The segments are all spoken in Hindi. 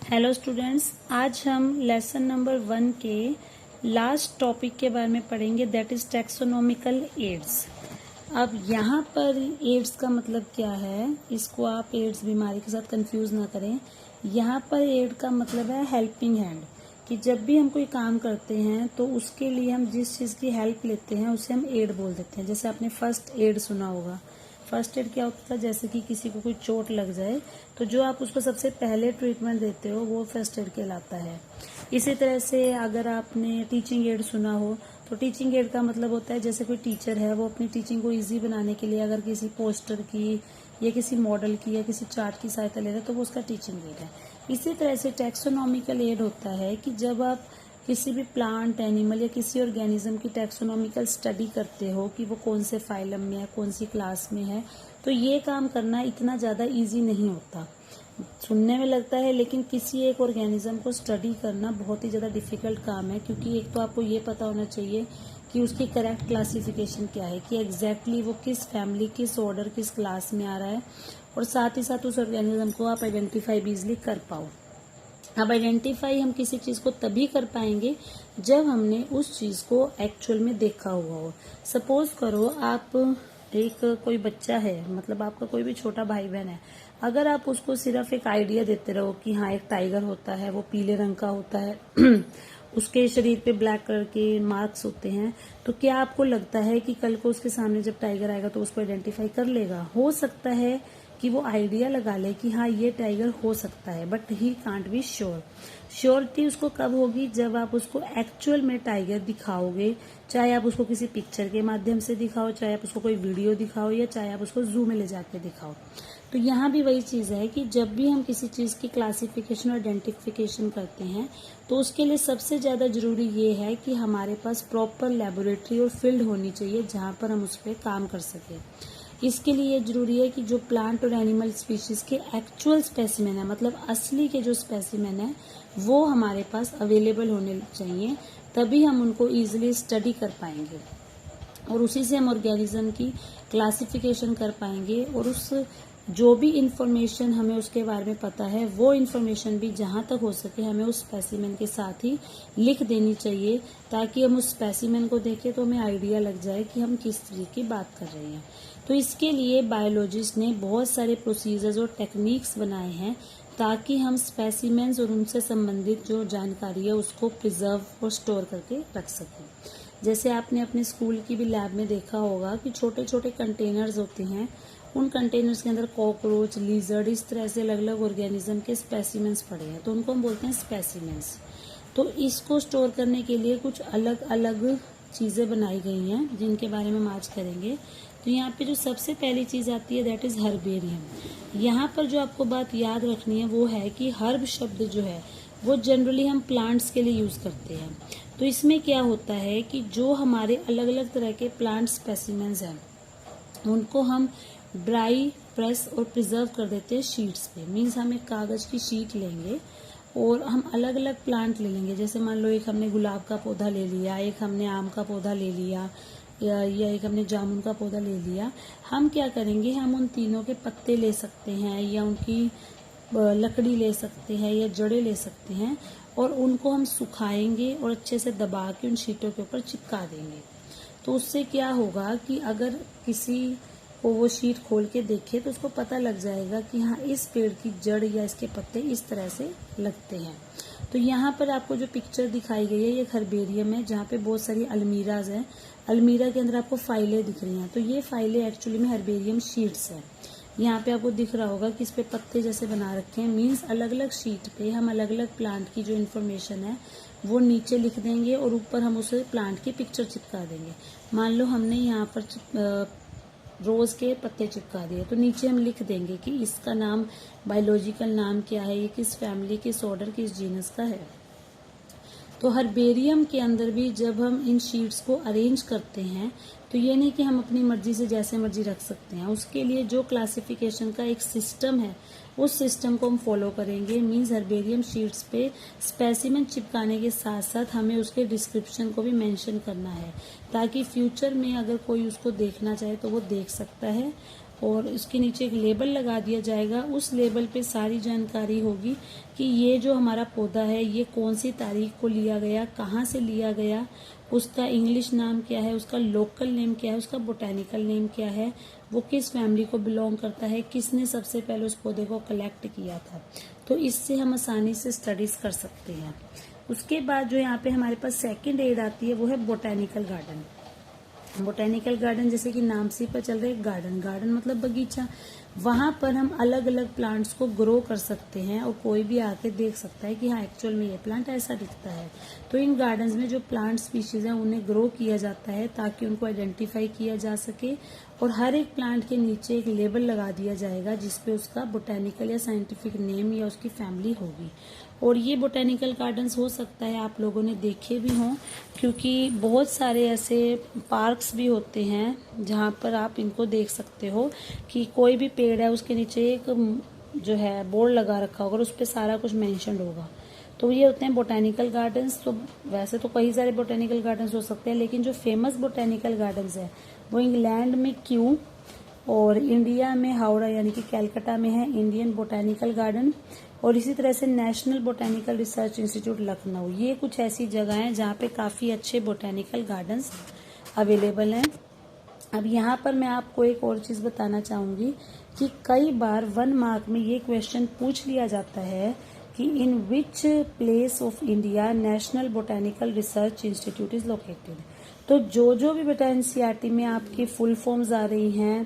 हेलो स्टूडेंट्स, आज हम लेसन नंबर 1 के लास्ट टॉपिक के बारे में पढ़ेंगे, दैट इज टैक्सोनॉमिकल एड्स। अब यहाँ पर एड्स का मतलब क्या है, इसको आप एड्स बीमारी के साथ कंफ्यूज ना करें। यहाँ पर एड का मतलब है हेल्पिंग हैंड, कि जब भी हम कोई काम करते हैं तो उसके लिए हम जिस चीज़ की हेल्प लेते हैं उसे हम एड बोल देते हैं। जैसे आपने फर्स्ट एड सुना होगा। फर्स्ट एड क्या होता है, जैसे कि किसी को कोई चोट लग जाए तो जो आप उसको सबसे पहले ट्रीटमेंट देते हो वो फर्स्ट एड कहलाता है। इसी तरह से अगर आपने टीचिंग एड सुना हो तो टीचिंग एड का मतलब होता है, जैसे कोई टीचर है वो अपनी टीचिंग को इजी बनाने के लिए अगर किसी पोस्टर की या किसी मॉडल की या किसी चार्ट की सहायता ले रहे हैं तो वो उसका टीचिंग एड है। इसी तरह से टैक्सोनॉमिकल एड होता है कि जब आप किसी भी प्लांट, एनिमल या किसी ऑर्गेनिज्म की टैक्सोनॉमिकल स्टडी करते हो कि वो कौन से फाइलम में है, कौन सी क्लास में है, तो ये काम करना इतना ज़्यादा इजी नहीं होता। सुनने में लगता है, लेकिन किसी एक ऑर्गेनिज्म को स्टडी करना बहुत ही ज़्यादा डिफिकल्ट काम है, क्योंकि एक तो आपको ये पता होना चाहिए कि उसकी करेक्ट क्लासिफिकेशन क्या है, कि एग्जैक्टली वो किस फैमिली, किस ऑर्डर, किस क्लास में आ रहा है, और साथ ही साथ उस ऑर्गेनिज्म को आप आइडेंटिफाई भी इजिली कर पाओ। अब आइडेंटिफाई हम किसी चीज़ को तभी कर पाएंगे जब हमने उस चीज़ को एक्चुअल में देखा हुआ हो। सपोज करो आप एक कोई बच्चा है, मतलब आपका कोई भी छोटा भाई बहन है, अगर आप उसको सिर्फ एक आइडिया देते रहो कि हाँ एक टाइगर होता है, वो पीले रंग का होता है उसके शरीर पे ब्लैक कलर के मार्क्स होते हैं, तो क्या आपको लगता है कि कल को उसके सामने जब टाइगर आएगा तो उसको आइडेंटिफाई कर लेगा? हो सकता है कि वो आइडिया लगा ले कि हाँ ये टाइगर हो सकता है, but he can't be sure. Surety उसको कब होगी? जब आप उसको एक्चुअल में टाइगर दिखाओगे, चाहे आप उसको किसी पिक्चर के माध्यम से दिखाओ, चाहे आप उसको कोई वीडियो दिखाओ, या चाहे आप उसको जू में ले जाके दिखाओ। तो यहाँ भी वही चीज है कि जब भी हम किसी चीज की क्लासिफिकेशन और आइडेंटिफिकेशन करते हैं तो उसके लिए सबसे ज्यादा जरूरी ये है कि हमारे पास प्रॉपर लेबोरेटरी और फील्ड होनी चाहिए जहां पर हम उस पर काम कर सकें। इसके लिए ये जरूरी है कि जो प्लांट और एनिमल स्पीशीज के एक्चुअल स्पेसिमेन है, मतलब असली के जो स्पेसिमेन है, वो हमारे पास अवेलेबल होने चाहिए, तभी हम उनको इजीली स्टडी कर पाएंगे और उसी से हम ऑर्गेनिज्म की क्लासिफिकेशन कर पाएंगे। और उस जो भी इंफॉर्मेशन हमें उसके बारे में पता है, वो इंफॉर्मेशन भी जहां तक हो सके हमें उस स्पेसिमेन के साथ ही लिख देनी चाहिए, ताकि हम उस स्पेसिमेन को देखें तो हमें आइडिया लग जाए कि हम किस चीज की बात कर रहे हैं। तो इसके लिए बायोलॉजिस्ट ने बहुत सारे प्रोसीजर्स और टेक्निक्स बनाए हैं ताकि हम स्पेसिमेन्स और उनसे संबंधित जो जानकारी है उसको प्रिजर्व और स्टोर करके रख सकें। जैसे आपने अपने स्कूल की भी लैब में देखा होगा कि छोटे छोटे कंटेनर्स होते हैं, उन कंटेनर्स के अंदर कॉकरोच, लीजर्ड, इस तरह से अलग अलग ऑर्गेनिज्म के स्पेसिमेंस पड़े हैं, तो उनको हम बोलते हैं स्पेसिमेंस। तो इसको स्टोर करने के लिए कुछ अलग अलग चीजें बनाई गई हैं जिनके बारे में हम आज करेंगे। तो यहाँ पे जो सबसे पहली चीज आती है दैट इज हर्बेरियम। यहाँ पर जो आपको बात याद रखनी है वो है कि हर्ब शब्द जो है वो जनरली हम प्लांट्स के लिए यूज करते हैं। तो इसमें क्या होता है कि जो हमारे अलग अलग तरह के प्लांट स्पेसिमेंस हैं उनको हम ड्राई, प्रेस और प्रिजर्व कर देते हैं शीट्स पे। मीन्स हम एक कागज की शीट लेंगे और हम अलग अलग प्लांट ले लेंगे। जैसे मान लो एक हमने गुलाब का पौधा ले लिया, एक हमने आम का पौधा ले लिया, या एक हमने जामुन का पौधा ले लिया। हम क्या करेंगे, हम उन तीनों के पत्ते ले सकते हैं, या उनकी लकड़ी ले सकते हैं, या जड़ें ले सकते हैं, और उनको हम सुखाएंगे और अच्छे से दबा के उन शीटों के ऊपर चिपका देंगे। तो उससे क्या होगा कि अगर किसी को वो शीट खोल के देखे तो उसको पता लग जाएगा कि हाँ इस पेड़ की जड़ या इसके पत्ते इस तरह से लगते हैं। तो यहाँ पर आपको जो पिक्चर दिखाई गई है ये हर्बेरियम है, जहाँ पे बहुत सारी अलमीराज हैं। अलमीरा के अंदर आपको फाइलें दिख रही हैं, तो ये फाइलें एक्चुअली में हर्बेरियम शीट्स हैं। यहाँ पे आपको दिख रहा होगा कि इस पे पत्ते जैसे बना रखे हैं। मीन्स अलग अलग शीट पे हम अलग अलग प्लांट की जो इन्फॉर्मेशन है वो नीचे लिख देंगे और ऊपर हम उसे प्लांट की पिक्चर चिपका देंगे। मान लो हमने यहाँ पर रोज के पत्ते चिपका दिए, तो नीचे हम लिख देंगे कि इसका नाम, बायोलॉजिकल नाम क्या है, ये किस फैमिली, किस ऑर्डर, किस जीनस का है। तो हर्बेरियम के अंदर भी जब हम इन शीट्स को अरेंज करते हैं तो ये नहीं कि हम अपनी मर्जी से जैसे मर्जी रख सकते हैं। उसके लिए जो क्लासिफिकेशन का एक सिस्टम है उस सिस्टम को हम फॉलो करेंगे। मींस हर्बेरियम शीट्स पे स्पेसिमेन चिपकाने के साथ साथ हमें उसके डिस्क्रिप्शन को भी मेंशन करना है, ताकि फ्यूचर में अगर कोई उसको देखना चाहे तो वो देख सकता है और उसके नीचे एक लेबल लगा दिया जाएगा। उस लेबल पे सारी जानकारी होगी कि ये जो हमारा पौधा है ये कौन सी तारीख को लिया गया, कहाँ से लिया गया, उसका इंग्लिश नाम क्या है, उसका लोकल नेम क्या है, उसका बोटेनिकल नेम क्या है, वो किस फैमिली को बिलोंग करता है, किसने सबसे पहले उस पौधे को कलेक्ट किया था। तो इससे हम आसानी से स्टडीज कर सकते हैं। उसके बाद जो यहाँ पे हमारे पास सेकंड एड आती है वो है बोटेनिकल गार्डन। बोटेनिकल गार्डन जैसे कि नाम से पर चल रहे गार्डन, गार्डन मतलब बगीचा, वहां पर हम अलग अलग प्लांट्स को ग्रो कर सकते हैं और कोई भी आके देख सकता है कि हाँ एक्चुअल में ये प्लांट ऐसा दिखता है। तो इन गार्डन्स में जो प्लांट स्पीशीज हैं उन्हें ग्रो किया जाता है ताकि उनको आइडेंटिफाई किया जा सके और हर एक प्लांट के नीचे एक लेबल लगा दिया जाएगा जिसपे उसका बोटेनिकल या साइंटिफिक नेम या उसकी फैमिली होगी। और ये बोटेनिकल गार्डन्स हो सकता है आप लोगों ने देखे भी हों, क्योंकि बहुत सारे ऐसे पार्क्स भी होते हैं जहाँ पर आप इनको देख सकते हो कि कोई भी पेड़ है उसके नीचे एक जो है बोर्ड लगा रखा होगा और उस पर सारा कुछ मेंशन्ड होगा। तो ये होते हैं बोटेनिकल गार्डन्स। तो वैसे तो कई सारे बोटेनिकल गार्डन्स हो सकते हैं, लेकिन जो फेमस बोटेनिकल गार्डन्स है वो इंग्लैंड में क्यू और इंडिया में हावड़ा यानी कि कैलकाटा में है इंडियन बोटेनिकल गार्डन, और इसी तरह से national botanical research institute Lucknow. ये कुछ ऐसी जगह हैं जहाँ पे काफी अच्छे बोटेनिकल गार्डन्स अवेलेबल हैं। अब यहाँ पर मैं आपको एक और चीज बताना चाहूंगी कि कई बार 1 मार्क में ये क्वेश्चन पूछ लिया जाता है कि in which place of India national botanical research institute is located. तो जो भी बेटा एनसीईआरटी में आपकी फुल फॉर्म्स आ रही हैं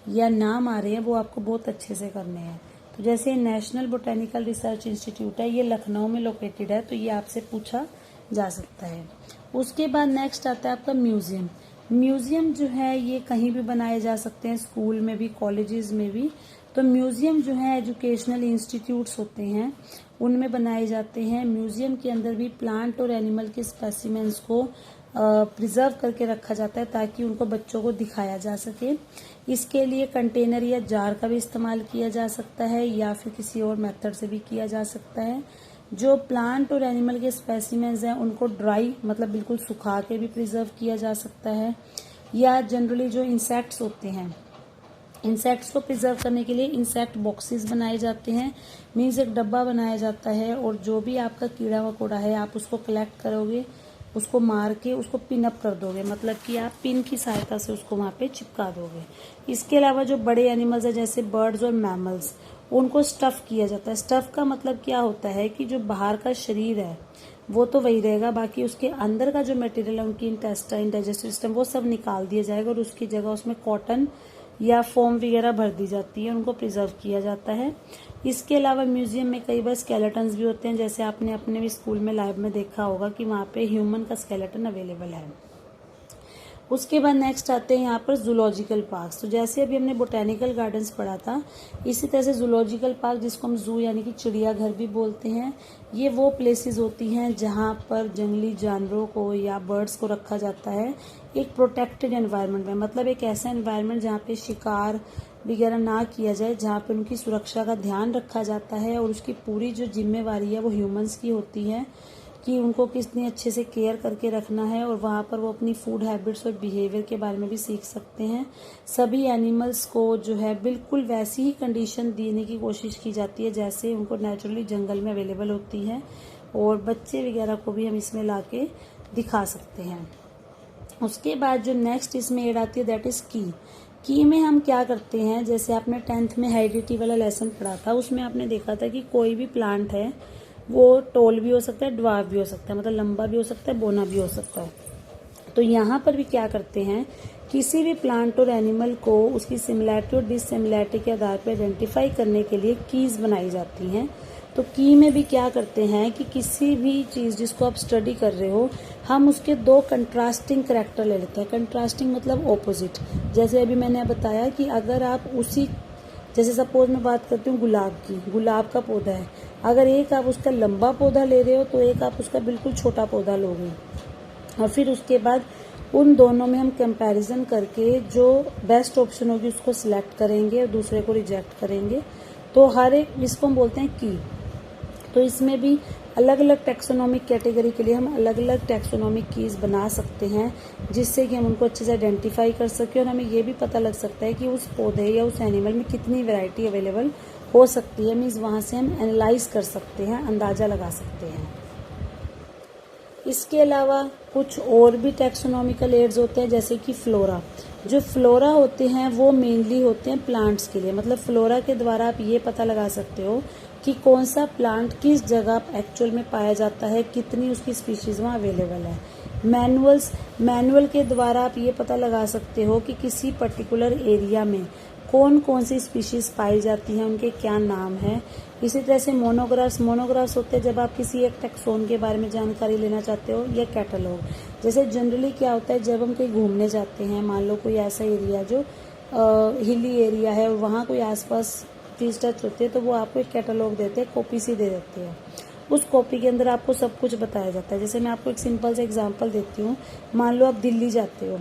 या नाम आ रहे हैं वो आपको बहुत अच्छे से करने हैं। तो जैसे नेशनल बोटेनिकल रिसर्च इंस्टीट्यूट है ये लखनऊ में लोकेटेड है, तो ये आपसे पूछा जा सकता है। उसके बाद नेक्स्ट आता है आपका म्यूजियम। म्यूजियम जो है ये कहीं भी बनाए जा सकते हैं, स्कूल में भी, कॉलेजेस में भी। तो म्यूजियम जो है एजुकेशनल इंस्टीट्यूट्स होते हैं उनमें बनाए जाते हैं। म्यूजियम के अंदर भी प्लांट और एनिमल के स्पेसिमेंस को प्रिजर्व करके रखा जाता है ताकि उनको बच्चों को दिखाया जा सके। इसके लिए कंटेनर या जार का भी इस्तेमाल किया जा सकता है या फिर किसी और मेथड से भी किया जा सकता है। जो प्लांट और एनिमल के स्पेसिमेंस हैं उनको ड्राई मतलब बिल्कुल सुखा के भी प्रिजर्व किया जा सकता है, या जनरली जो इंसेक्ट्स होते हैं इंसेक्ट्स को प्रिजर्व करने के लिए इंसेक्ट बॉक्सेस बनाए जाते हैं, मीन्स एक डब्बा बनाया जाता है और जो भी आपका कीड़ा मकोड़ा है आप उसको कलेक्ट करोगे, उसको मार के उसको पिन अप कर दोगे, मतलब कि आप पिन की सहायता से उसको वहां पे चिपका दोगे। इसके अलावा जो बड़े एनिमल्स है जैसे बर्ड्स और मैमल्स उनको स्टफ किया जाता है। स्टफ का मतलब क्या होता है कि जो बाहर का शरीर है वो तो वही रहेगा, बाकी उसके अंदर का जो मटेरियल है उनकी इंटेस्टाइन, डाइजेस्टिव सिस्टम, वो सब निकाल दिया जाएगा और उसकी जगह उसमें कॉटन या फोम वगैरह भर दी जाती है, उनको प्रिजर्व किया जाता है। इसके अलावा म्यूजियम में कई बार स्केलेटन्स भी होते हैं, जैसे आपने अपने भी स्कूल में लैब में देखा होगा कि वहाँ पे ह्यूमन का स्केलेटन अवेलेबल है। उसके बाद नेक्स्ट आते हैं यहाँ पर जूलॉजिकल पार्क। तो जैसे अभी हमने बोटेनिकल गार्डन्स पढ़ा था, इसी तरह से जूलॉजिकल पार्क जिसको हम जू यानी कि चिड़ियाघर भी बोलते हैं, ये वो प्लेसेस होती हैं जहाँ पर जंगली जानवरों को या बर्ड्स को रखा जाता है एक प्रोटेक्टेड एनवायरनमेंट में, मतलब एक ऐसा एनवायरनमेंट जहाँ पे शिकार वगैरह ना किया जाए, जहाँ पे उनकी सुरक्षा का ध्यान रखा जाता है और उसकी पूरी जो जिम्मेवारी है वो ह्यूमंस की होती है कि उनको कितनी अच्छे से केयर करके रखना है, और वहाँ पर वो अपनी फूड हैबिट्स और बिहेवियर के बारे में भी सीख सकते हैं। सभी एनिमल्स को जो है बिल्कुल वैसी ही कंडीशन देने की कोशिश की जाती है जैसे उनको नेचुरली जंगल में अवेलेबल होती है, और बच्चे वगैरह को भी हम इसमें ला के दिखा सकते हैं। उसके बाद जो नेक्स्ट इसमें एड आती है दैट इज की में हम क्या करते हैं, जैसे आपने 10th में हेरिडिटी वाला लेसन पढ़ा था, उसमें आपने देखा था कि कोई भी प्लांट है वो टोल भी हो सकता है, ड्वार्फ भी हो सकता है, मतलब लंबा भी हो सकता है, बोना भी हो सकता है। तो यहाँ पर भी क्या करते हैं, किसी भी प्लांट और एनिमल को उसकी सिमिलैरिटी और डिससिमिलैरिटी के आधार पर आइडेंटिफाई करने के लिए कीज बनाई जाती हैं। तो की में भी क्या करते हैं कि किसी भी चीज जिसको आप स्टडी कर रहे हो, हम उसके 2 कंट्रास्टिंग कैरेक्टर ले लेते हैं। कंट्रास्टिंग मतलब ऑपोजिट। जैसे अभी मैंने बताया कि अगर आप उसी, जैसे सपोज मैं बात करती हूँ गुलाब की, गुलाब का पौधा है, अगर एक आप उसका लंबा पौधा ले रहे हो तो एक आप उसका बिल्कुल छोटा पौधा लोगे, और फिर उसके बाद उन दोनों में हम कंपैरिजन करके जो बेस्ट ऑप्शन होगी उसको सिलेक्ट करेंगे और दूसरे को रिजेक्ट करेंगे। तो हर एक, इसको हम बोलते हैं की। तो इसमें भी अलग अलग टैक्सोनॉमिक कैटेगरी के लिए हम अलग अलग टैक्सोनॉमिक कीज बना सकते हैं, जिससे कि हम उनको अच्छे से आइडेंटिफाई कर सकें और हमें ये भी पता लग सकता है कि उस पौधे या उस एनिमल में कितनी वैरायटी अवेलेबल हो सकती है। मीन्स वहाँ से हम एनालाइज कर सकते हैं, अंदाज़ा लगा सकते हैं। इसके अलावा कुछ और भी टैक्सोनॉमिकल एड्स होते हैं, जैसे कि फ्लोरा। जो फ्लोरा होते हैं वो मेनली होते हैं प्लांट्स के लिए। मतलब फ्लोरा के द्वारा आप ये पता लगा सकते हो कि कौन सा प्लांट किस जगह एक्चुअल में पाया जाता है, कितनी उसकी स्पीशीज वहाँ अवेलेबल है। मैनुअल के द्वारा आप ये पता लगा सकते हो कि किसी पर्टिकुलर एरिया में कौन कौन सी स्पीशीज पाई जाती हैं, उनके क्या नाम है। इसी तरह से मोनोग्राफ्स होते हैं जब आप किसी एक टैक्सोन के बारे में जानकारी लेना चाहते हो, या कैटलॉग। जैसे जनरली क्या होता है, जब हम कहीं घूमने जाते हैं, मान लो कोई ऐसा एरिया जो हिली एरिया है और वहाँ कोई आसपास टी स्टच होते हैं, तो वो आपको एक कैटलॉग देते हैं, कॉपी सी दे देते हैं। उस कॉपी के अंदर आपको सब कुछ बताया जाता है। जैसे मैं आपको एक सिंपल सा एग्जांपल देती हूँ। मान लो आप दिल्ली जाते हो,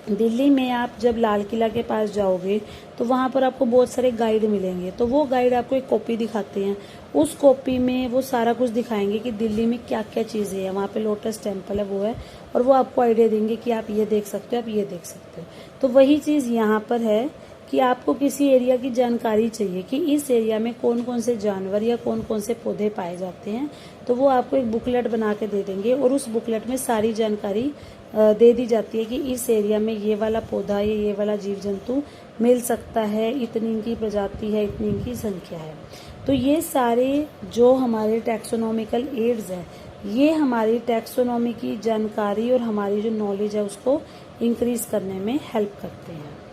दिल्ली में आप जब लाल किला के पास जाओगे तो वहाँ पर आपको बहुत सारे गाइड मिलेंगे। तो वो गाइड आपको एक कॉपी दिखाते हैं, उस कॉपी में वो सारा कुछ दिखाएंगे कि दिल्ली में क्या क्या चीज़ें हैं। वहाँ पे लोटस टेम्पल है, वो है, और वो आपको आइडिया देंगे कि आप ये देख सकते हो, आप ये देख सकते हो। तो वही चीज़ यहाँ पर है कि आपको किसी एरिया की जानकारी चाहिए कि इस एरिया में कौन कौन से जानवर या कौन कौन से पौधे पाए जाते हैं, तो वो आपको एक बुकलेट बना के दे देंगे और उस बुकलेट में सारी जानकारी दे दी जाती है कि इस एरिया में ये वाला पौधा या ये वाला जीव जंतु मिल सकता है, इतनी इनकी प्रजाति है, इतनी इनकी संख्या है। तो ये सारे जो हमारे टैक्सोनॉमिकल एड्स हैं, ये हमारी टैक्सोनॉमी की जानकारी और हमारी जो नॉलेज है उसको इंक्रीज करने में हेल्प करते हैं।